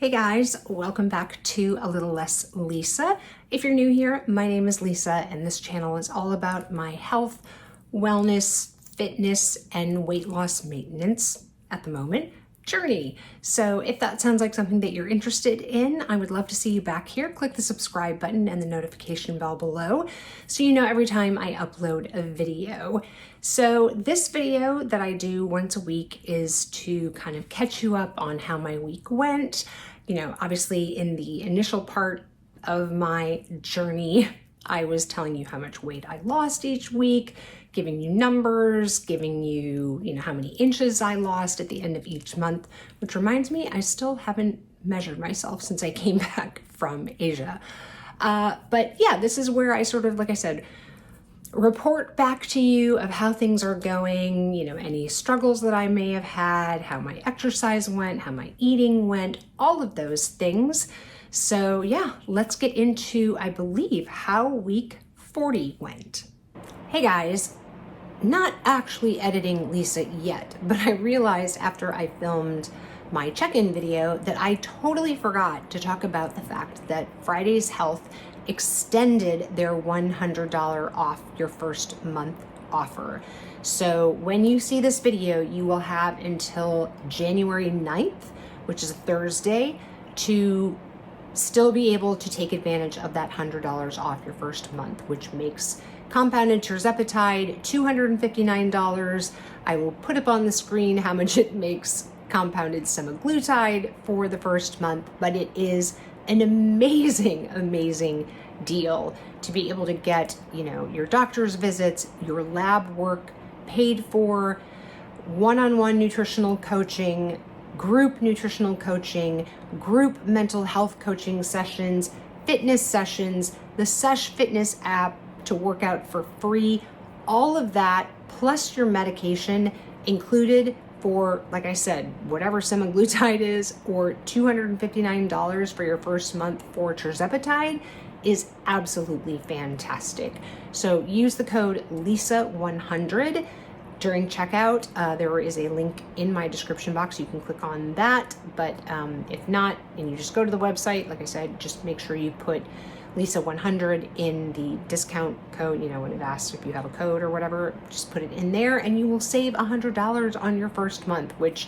Hey guys, welcome back to A Little Less Lisa. If you're new here, my name is Lisa and this channel is all about my health, wellness, fitness, and weight loss maintenance at the moment journey. So if that sounds like something that you're interested in, I would love to see you back here. Click the subscribe button and the notification bell below so you know every time I upload a video. So this video that I do once a week is to kind of catch you up on how my week went. You know, obviously in the initial part of my journey, I was telling you how much weight I lost each week, giving you numbers, giving you, how many inches I lost at the end of each month, which reminds me, I still haven't measured myself since I came back from Asia. But yeah, this is where I sort of, like I said, report back to you of how things are going, any struggles that I may have had, how my exercise went, how my eating went, all of those things. So yeah, let's get into, I believe, how week 40 went. Hey guys, not actually editing Lisa yet, but I realized after I filmed my check-in video that I totally forgot to talk about the fact that Friday's Health extended their $100 off your first month offer. So when you see this video, you will have until January 9th, which is a Thursday, to still be able to take advantage of that $100 off your first month, which makes compounded tirzepatide $259. I will put up on the screen how much it makes compounded semaglutide for the first month, but it is an amazing, amazing deal to be able to get, your doctor's visits, your lab work paid for, one-on-one nutritional coaching, group nutritional coaching, group mental health coaching sessions, fitness sessions, the Sesh Fitness app to work out for free, all of that, plus your medication included for, like I said, whatever semaglutide is, or $259 for your first month for tirzepatide is absolutely fantastic. So use the code LISA100 during checkout. There is a link in my description box. You can click on that, but if not, and you just go to the website, like I said, just make sure you put Lisa100 in the discount code, when it asks if you have a code or whatever, just put it in there and you will save $100 on your first month, which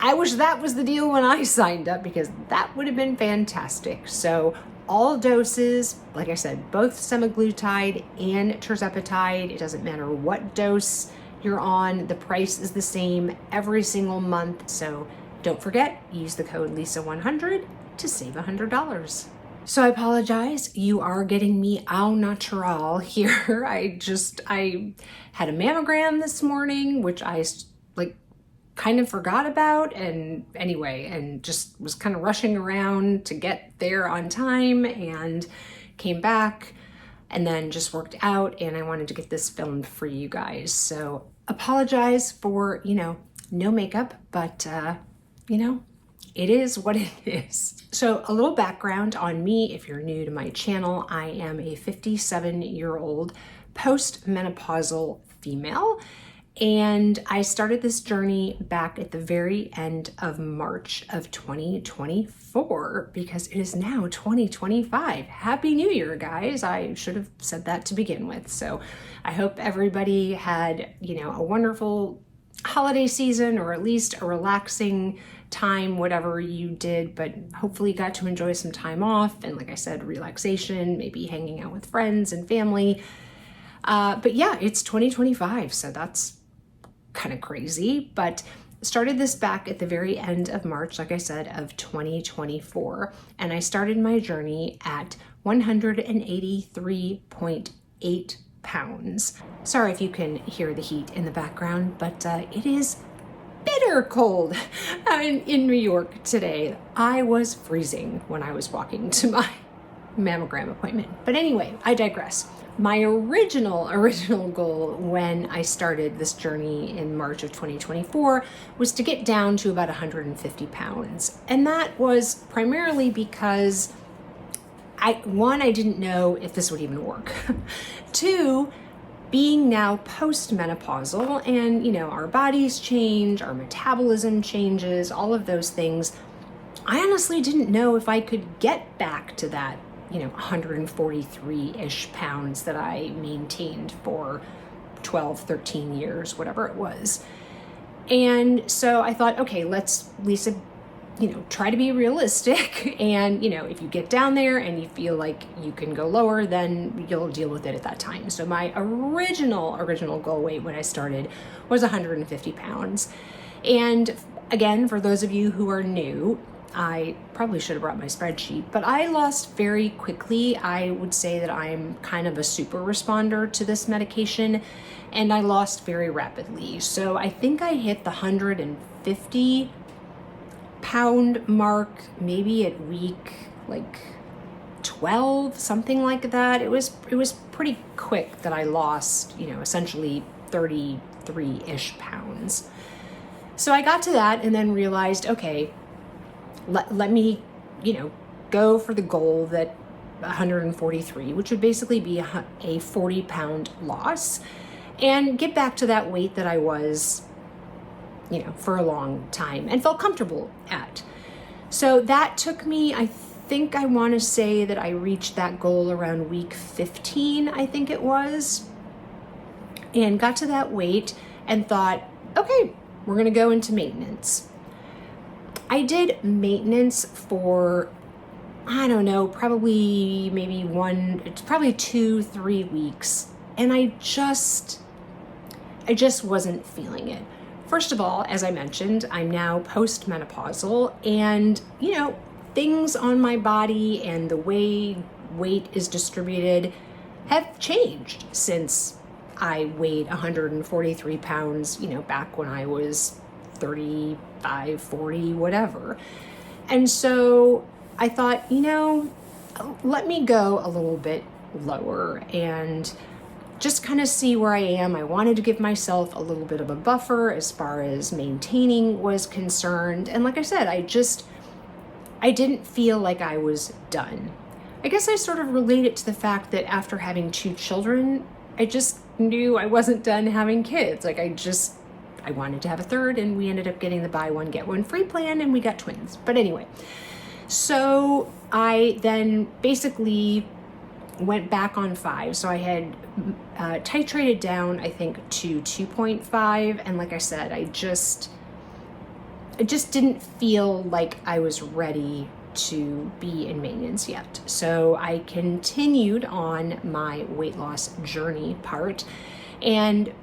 I wish that was the deal when I signed up because that would have been fantastic. So all doses, like I said, both semaglutide and tirzepatide, it doesn't matter what dose you're on, the price is the same every single month. So don't forget, use the code Lisa100 to save $100. So I apologize, you are getting me au natural here. I had a mammogram this morning, which I kind of forgot about, and just was kind of rushing around to get there on time and came back and then just worked out, and I wanted to get this filmed for you guys. So apologize for, no makeup, but it is what it is. So a little background on me, if you're new to my channel, I am a 57-year-old postmenopausal female, and I started this journey back at the very end of March of 2024 because it is now 2025. Happy New Year, guys. I should have said that to begin with. So I hope everybody had, a wonderful holiday season, or at least a relaxing time, whatever you did, but hopefully got to enjoy some time off. And like I said, relaxation, maybe hanging out with friends and family. But yeah, it's 2025, so that's kind of crazy. But started this back at the very end of March, like I said, of 2024. And I started my journey at 183.8 pounds. Sorry if you can hear the heat in the background, but it is bitter cold in New York today. I was freezing when I was walking to my mammogram appointment. But anyway, I digress. My original goal when I started this journey in March of 2024 was to get down to about 150 pounds. And that was primarily because I didn't know if this would even work. Two, being now postmenopausal and, our bodies change, our metabolism changes, all of those things, I honestly didn't know if I could get back to that, 143-ish pounds that I maintained for 12, 13 years, whatever it was. And so I thought, okay, let's, Lisa, try to be realistic. And, if you get down there and you feel like you can go lower, then you'll deal with it at that time. So my original goal weight when I started was 150 pounds. And again, for those of you who are new, I probably should have brought my spreadsheet, but I lost very quickly. I would say that I'm kind of a super responder to this medication, and I lost very rapidly. So I think I hit the 150 pound mark maybe at week like 12, something like that. It was pretty quick that I lost, essentially 33-ish pounds. So I got to that and then realized, okay, let me, go for the goal that 143, which would basically be a 40-pound loss, and get back to that weight that I was, for a long time and felt comfortable at. So that took me, I think I want to say that I reached that goal around week 15, I think it was, and got to that weight and thought, okay, we're going to go into maintenance. I did maintenance for, I don't know, probably maybe 2-3 weeks. And I just wasn't feeling it. First of all, as I mentioned, I'm now postmenopausal, and, things on my body and the way weight is distributed have changed since I weighed 143 pounds, back when I was 35, 40, whatever. And so I thought, let me go a little bit lower and just kind of see where I am. I wanted to give myself a little bit of a buffer as far as maintaining was concerned. And like I said, I didn't feel like I was done. I guess I sort of relate it to the fact that after having 2 children, I just knew I wasn't done having kids. Like I wanted to have a third, and we ended up getting the buy one, get one free plan, and we got twins. But anyway, so I then basically went back on 5. So I had titrated down, I think, to 2.5. And like I said, I just didn't feel like I was ready to be in maintenance yet. So I continued on my weight loss journey part, and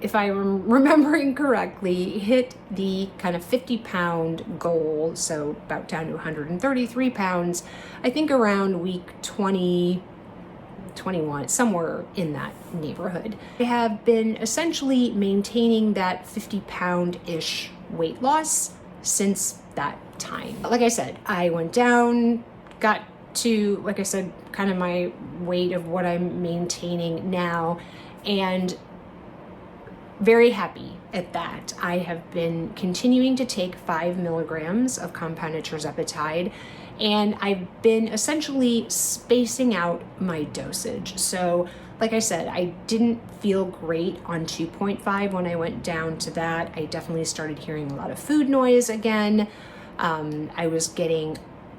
if I'm remembering correctly, hit the kind of 50-pound goal, so about down to 133 pounds, I think around week 20, 21, somewhere in that neighborhood. I have been essentially maintaining that 50-pound-ish weight loss since that time. Like I said, I went down, got to, like I said, kind of my weight of what I'm maintaining now, and very happy at that. I have been continuing to take 5 milligrams of compounded tirzepatide, and I've been essentially spacing out my dosage. So like I said, I didn't feel great on 2.5 when I went down to that. I definitely started hearing a lot of food noise again. I was getting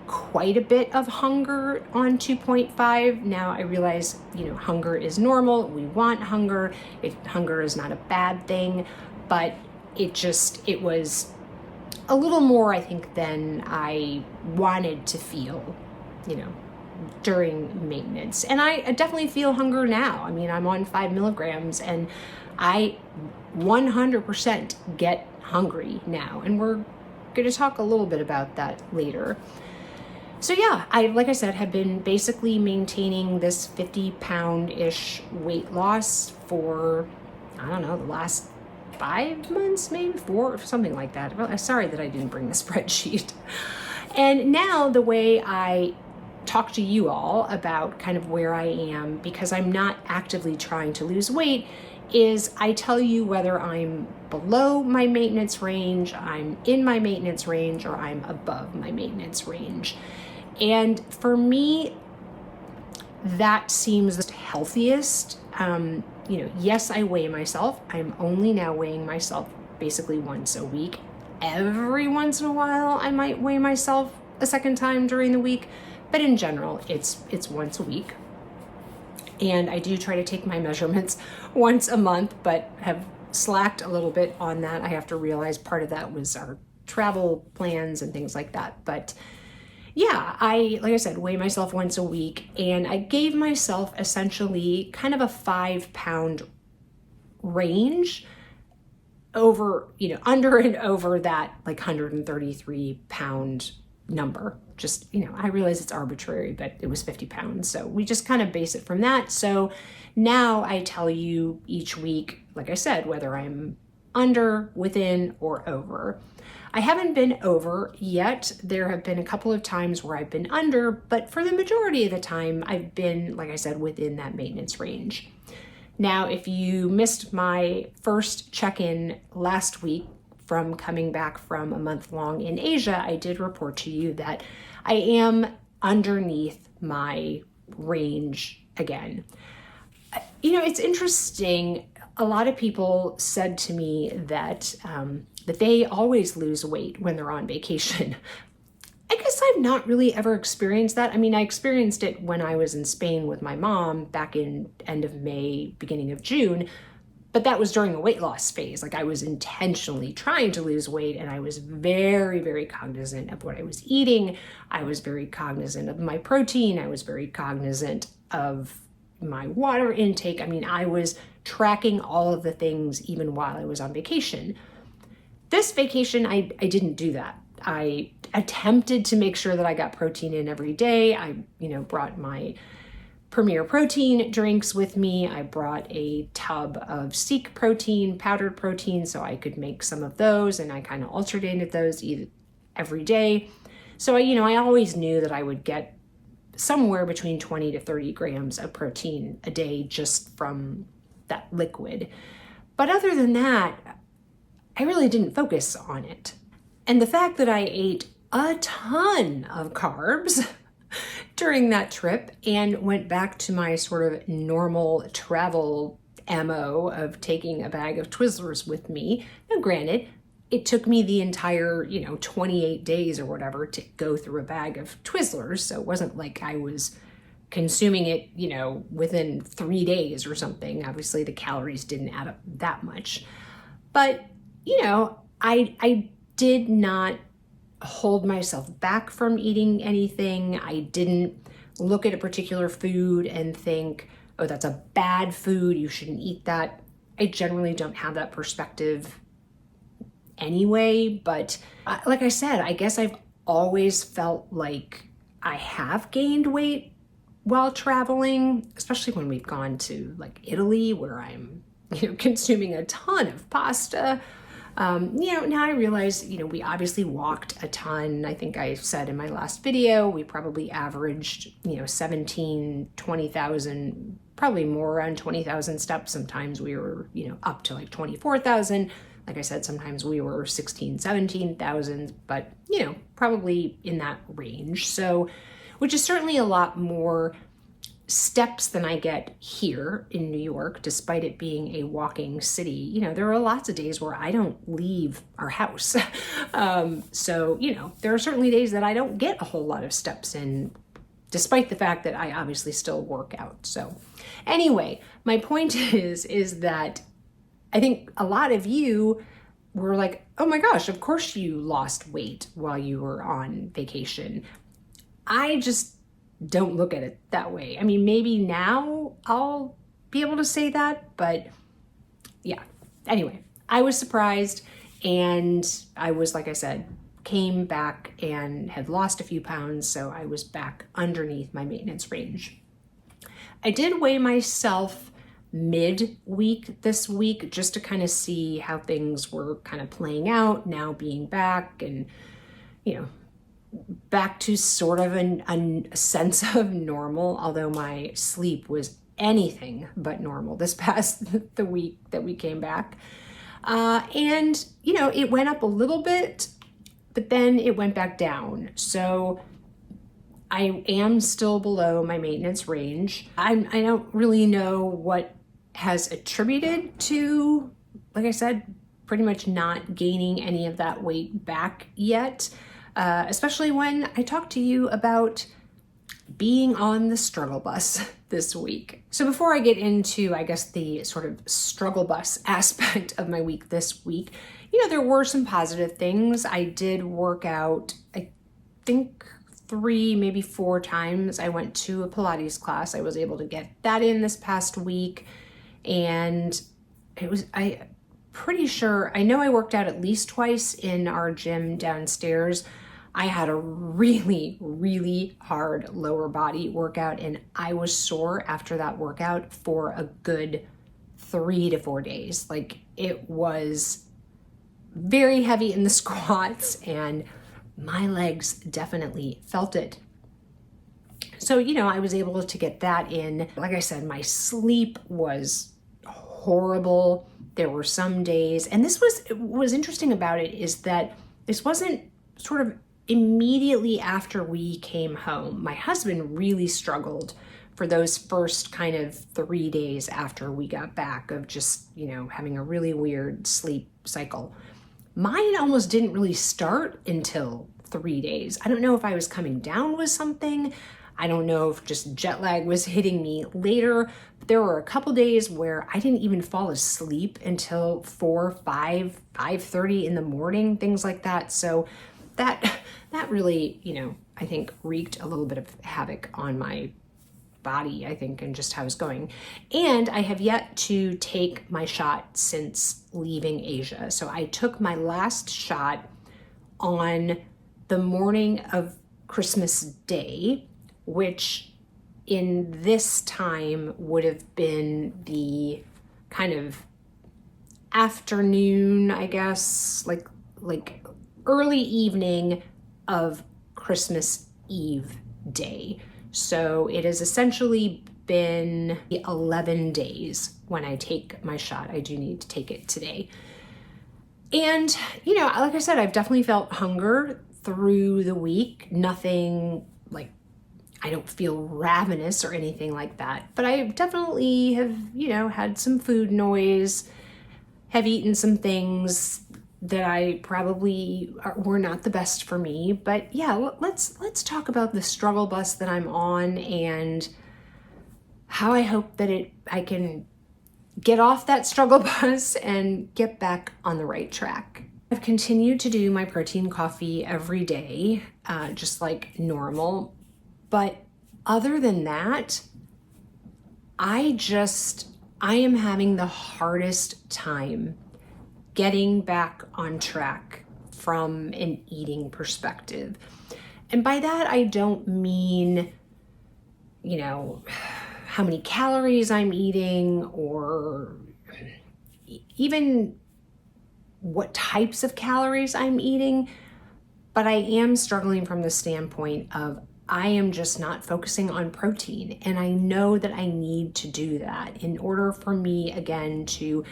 quite a bit of hunger on 2.5. Now I realize, hunger is normal. We want hunger. Hunger is not a bad thing, but it was a little more, I think, than I wanted to feel, during maintenance. And I definitely feel hunger now. I mean, I'm on 5 milligrams and I 100% get hungry now. And we're going to talk a little bit about that later. So yeah, like I said, have been basically maintaining this 50-pound-ish weight loss for, I don't know, the last 5 months, maybe 4, something like that. Well, I'm sorry that I didn't bring the spreadsheet. And now the way I talk to you all about kind of where I am, because I'm not actively trying to lose weight, is I tell you whether I'm below my maintenance range, I'm in my maintenance range, or I'm above my maintenance range. And for me, that seems the healthiest. Yes, I weigh myself. I'm only now weighing myself basically once a week. every once in a while I might weigh myself a second time during the week, but in general, it's once a week. And I do try to take my measurements once a month, but have slacked a little bit on that. I have to realize part of that was our travel plans and things like that. But yeah, like I said, weigh myself once a week, and I gave myself essentially kind of a 5-pound range over, under and over that like 133-pound number. Just, I realize it's arbitrary, but it was 50 pounds. So we just kind of base it from that. So now I tell you each week, like I said, whether I'm under, within, or over. I haven't been over yet. There have been a couple of times where I've been under, but for the majority of the time, I've been, like I said, within that maintenance range. Now, if you missed my first check-in last week from coming back from a month long in Asia, I did report to you that I am underneath my range again. It's interesting. A lot of people said to me that they always lose weight when they're on vacation. I guess I've not really ever experienced that. I mean, I experienced it when I was in Spain with my mom back in end of May, beginning of June, but that was during a weight loss phase. Like I was intentionally trying to lose weight, and I was very, very cognizant of what I was eating. I was very cognizant of my protein. I was very cognizant of my water intake. I mean, I was tracking all of the things even while I was on vacation. This vacation, I didn't do that. I attempted to make sure that I got protein in every day. I, brought my Premier protein drinks with me. I brought a tub of Seek protein, powdered protein, so I could make some of those, and I kind of alternated those every day. So, I always knew that I would get somewhere between 20 to 30 grams of protein a day just from that liquid. But other than that, I really didn't focus on it. And the fact that I ate a ton of carbs during that trip and went back to my sort of normal travel MO of taking a bag of Twizzlers with me. Now, granted, it took me the entire, 28 days or whatever to go through a bag of Twizzlers. So it wasn't like I was consuming it, within 3 days or something. Obviously, the calories didn't add up that much. But, I did not hold myself back from eating anything. I didn't look at a particular food and think, oh, that's a bad food, you shouldn't eat that. I generally don't have that perspective anyway, but like I said, I guess I've always felt like I have gained weight while traveling, especially when we've gone to like Italy, where I'm consuming a ton of pasta. Now I realize, we obviously walked a ton. I think I said in my last video, we probably averaged, 17, 20,000, probably more around 20,000 steps. Sometimes we were, up to like 24,000. Like I said, sometimes we were 16, 17,000, but, probably in that range. So, which is certainly a lot more steps than I get here in New York, despite it being a walking city. There are lots of days where I don't leave our house. So, there are certainly days that I don't get a whole lot of steps in, despite the fact that I obviously still work out. So anyway, my point is that I think a lot of you were like, oh my gosh, of course you lost weight while you were on vacation. I just don't look at it that way. I mean, maybe now I'll be able to say that, but yeah. Anyway, I was surprised, and I was, like I said, came back and had lost a few pounds, so I was back underneath my maintenance range. I did weigh myself mid-week this week just to kind of see how things were kind of playing out now being back, and back to sort of a sense of normal, although my sleep was anything but normal this past the week that we came back. And it went up a little bit, but then it went back down. So I am still below my maintenance range. I don't really know what has attributed to, like I said, pretty much not gaining any of that weight back yet, especially when I talk to you about being on the struggle bus this week. So before I get into, I guess, the sort of struggle bus aspect of my week this week, there were some positive things. I did work out, I think 3, maybe 4 times. I went to a Pilates class. I was able to get that in this past week. And I'm pretty sure, I know I worked out at least twice in our gym downstairs. I had a really, really hard lower body workout, and I was sore after that workout for a good 3 to 4 days. Like, it was very heavy in the squats, and my legs definitely felt it. So, I was able to get that in. Like I said, my sleep was horrible. There were some days, and what was interesting about it is that this wasn't sort of immediately after we came home. My husband really struggled for those first kind of 3 days after we got back of just, having a really weird sleep cycle. Mine almost didn't really start until 3 days. I don't know if I was coming down with something. I don't know if just jet lag was hitting me later. But there were a couple days where I didn't even fall asleep until 4, 5, 5:30 in the morning, things like that. So that really, I think wreaked a little bit of havoc on my body, I think, and just how it's going. And I have yet to take my shot since leaving Asia. So I took my last shot on the morning of Christmas Day, which in this time would have been the kind of afternoon, I guess, like early evening of Christmas Eve day. So it has essentially been 11 days when I take my shot. I do need to take it today. And, like I said, I've definitely felt hunger through the week. Nothing like, I don't feel ravenous or anything like that, but I definitely have, had some food noise, have eaten some things that I probably were not the best for me. But yeah, let's talk about the struggle bus that I'm on and how I hope that I can get off that struggle bus and get back on the right track. I've continued to do my protein coffee every day, just like normal. But other than that, I am having the hardest time getting back on track from an eating perspective. And by that, I don't mean, how many calories I'm eating or even what types of calories I'm eating, but I am struggling from the standpoint of I am just not focusing on protein. And I know that I need to do that in order for me, again, to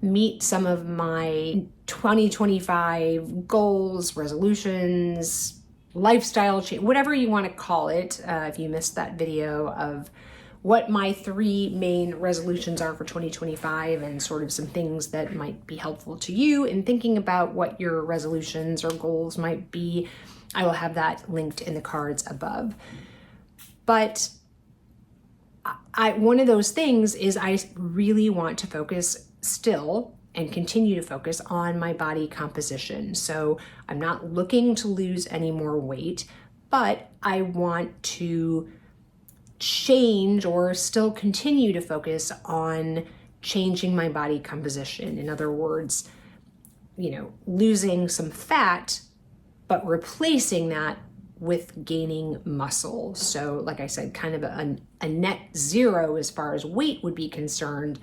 meet some of my 2025 goals, resolutions, lifestyle change, whatever you want to call it. If you missed that video of what my 3 main resolutions are for 2025 and sort of some things that might be helpful to you in thinking about what your resolutions or goals might be, I will have that linked in the cards above. But one of those things is I really want to focus still and continue to focus on my body composition. So I'm not looking to lose any more weight, but I want to change or still continue to focus on changing my body composition. In other words, losing some fat, but replacing that with gaining muscle. So like I said, kind of a net zero as far as weight would be concerned,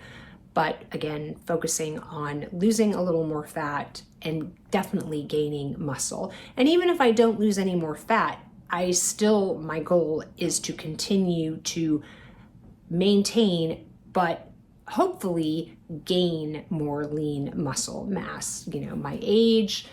but again, focusing on losing a little more fat and definitely gaining muscle. And even if I don't lose any more fat, my goal is to continue to maintain, but hopefully gain more lean muscle mass. My age,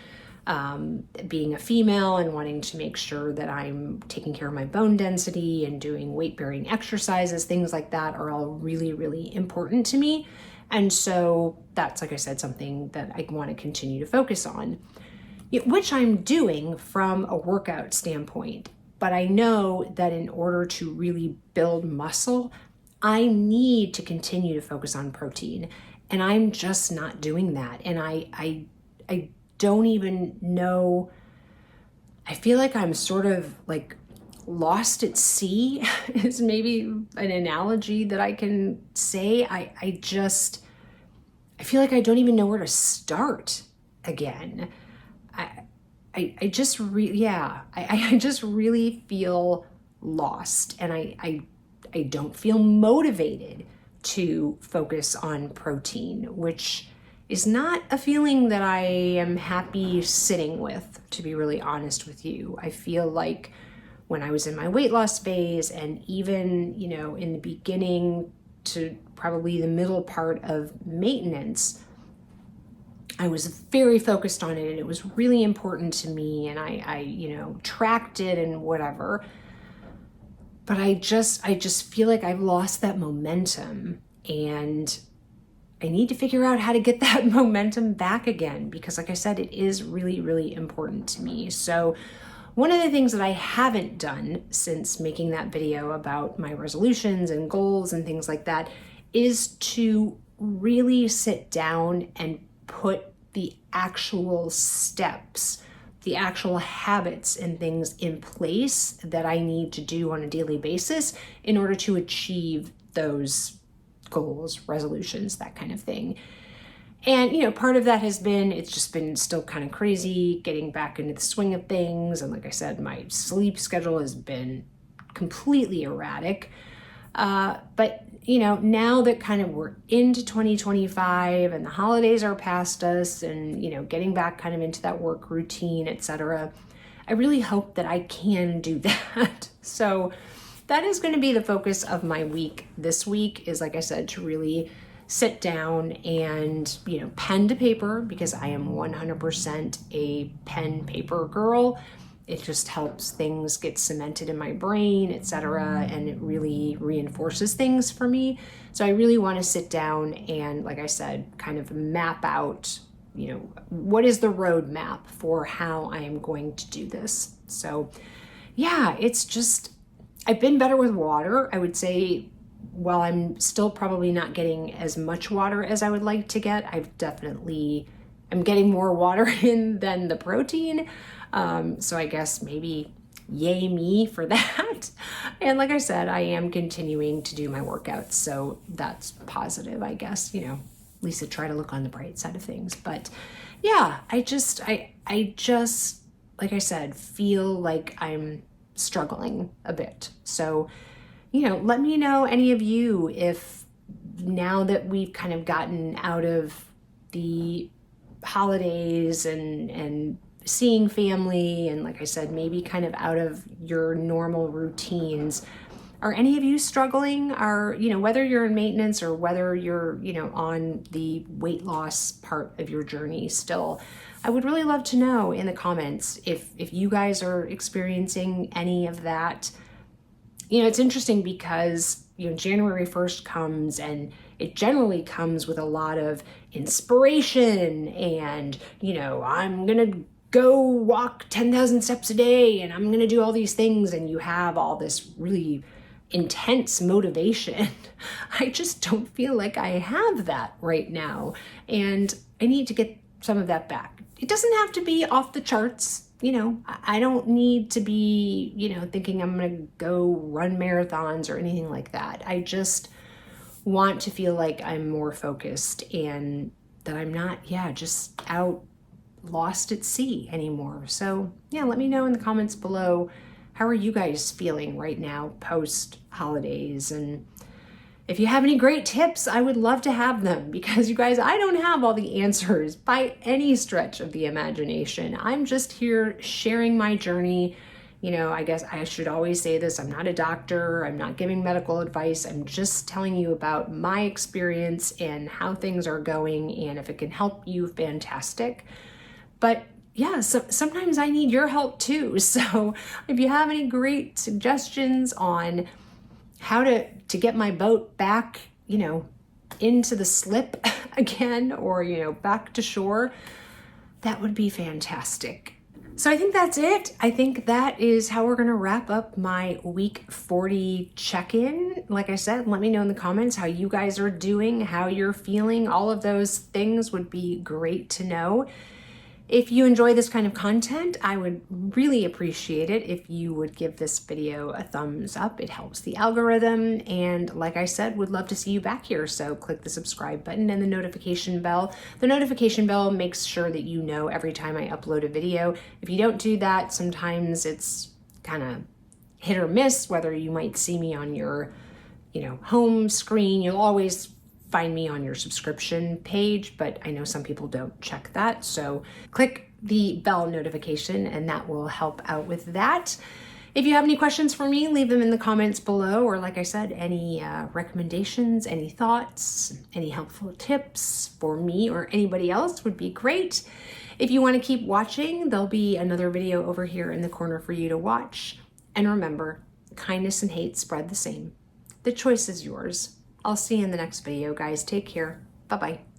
being a female and wanting to make sure that I'm taking care of my bone density and doing weight-bearing exercises, things like that are all really, really important to me. And so that's, like I said, something that I want to continue to focus on, which I'm doing from a workout standpoint. But I know that in order to really build muscle, I need to continue to focus on protein. And I'm just not doing that. And I don't even know. I feel like I'm sort of like lost at sea is maybe an analogy that I can say. I feel like I don't even know where to start again. I just really feel lost, and I don't feel motivated to focus on protein, which is not a feeling that I am happy sitting with, to be really honest with you. I feel like when I was in my weight loss phase, and even, in the beginning to probably the middle part of maintenance, I was very focused on it, and it was really important to me, and I tracked it and whatever. But I just feel like I've lost that momentum, and I need to figure out how to get that momentum back again, because like I said, it is really, really important to me. So one of the things that I haven't done since making that video about my resolutions and goals and things like that is to really sit down and put the actual steps, the actual habits and things in place that I need to do on a daily basis in order to achieve those goals, resolutions, that kind of thing. And, part of that has been, it's just been still kind of crazy getting back into the swing of things. And like I said, my sleep schedule has been completely erratic. But now that kind of we're into 2025 and the holidays are past us, and, getting back kind of into that work routine, etc., I really hope that I can do that. So that is going to be the focus of my week this week, is, like I said, to really sit down and, pen to paper, because I am 100% a pen paper girl. It just helps things get cemented in my brain, etc., and it really reinforces things for me. So I really want to sit down and, like I said, kind of map out, what is the roadmap for how I am going to do this. So yeah, it's just, I've been better with water. I would say, while I'm still probably not getting as much water as I would like to get, I'm getting more water in than the protein. So I guess maybe yay me for that. And like I said, I am continuing to do my workouts, so that's positive, I guess, at least I try to look on the bright side of things. But yeah, I just, like I said, feel like I'm struggling a bit. So, let me know, any of you, if now that we've kind of gotten out of the holidays and seeing family, and like I said, maybe kind of out of your normal routines, are any of you struggling? Are, whether you're in maintenance or whether you're, on the weight loss part of your journey still, I would really love to know in the comments if you guys are experiencing any of that. It's interesting because, January 1st comes, and it generally comes with a lot of inspiration and, I'm going to go walk 10,000 steps a day, and I'm going to do all these things, and you have all this really intense motivation. I just don't feel like I have that right now, and I need to get some of that back. It doesn't have to be off the charts. I don't need to be, thinking I'm going to go run marathons or anything like that. I just want to feel like I'm more focused, and that I'm not, just out lost at sea anymore. So yeah, let me know in the comments below, how are you guys feeling right now post holidays? And if you have any great tips, I would love to have them, because you guys, I don't have all the answers by any stretch of the imagination. I'm just here sharing my journey. I guess I should always say this, I'm not a doctor, I'm not giving medical advice, I'm just telling you about my experience and how things are going, and if it can help you, fantastic. But yeah, so sometimes I need your help too. So if you have any great suggestions on how to get my boat back, into the slip again, or, you know, back to shore, that would be fantastic. So I think that's it. I think that is how we're gonna wrap up my week 40 check-in. Like I said, let me know in the comments how you guys are doing, how you're feeling. All of those things would be great to know. If you enjoy this kind of content, I would really appreciate it if you would give this video a thumbs up. It helps the algorithm, and like I said, would love to see you back here. So click the subscribe button and the notification bell. The notification bell makes sure that you know every time I upload a video. If you don't do that, sometimes it's kind of hit or miss whether you might see me on your, you know, home screen. You'll always find me on your subscription page, but I know some people don't check that. So click the bell notification and that will help out with that. If you have any questions for me, leave them in the comments below, or like I said, any recommendations, any thoughts, any helpful tips for me or anybody else would be great. If you want to keep watching, there'll be another video over here in the corner for you to watch. And remember, kindness and hate spread the same. The choice is yours. I'll see you in the next video, guys. Take care. Bye-bye.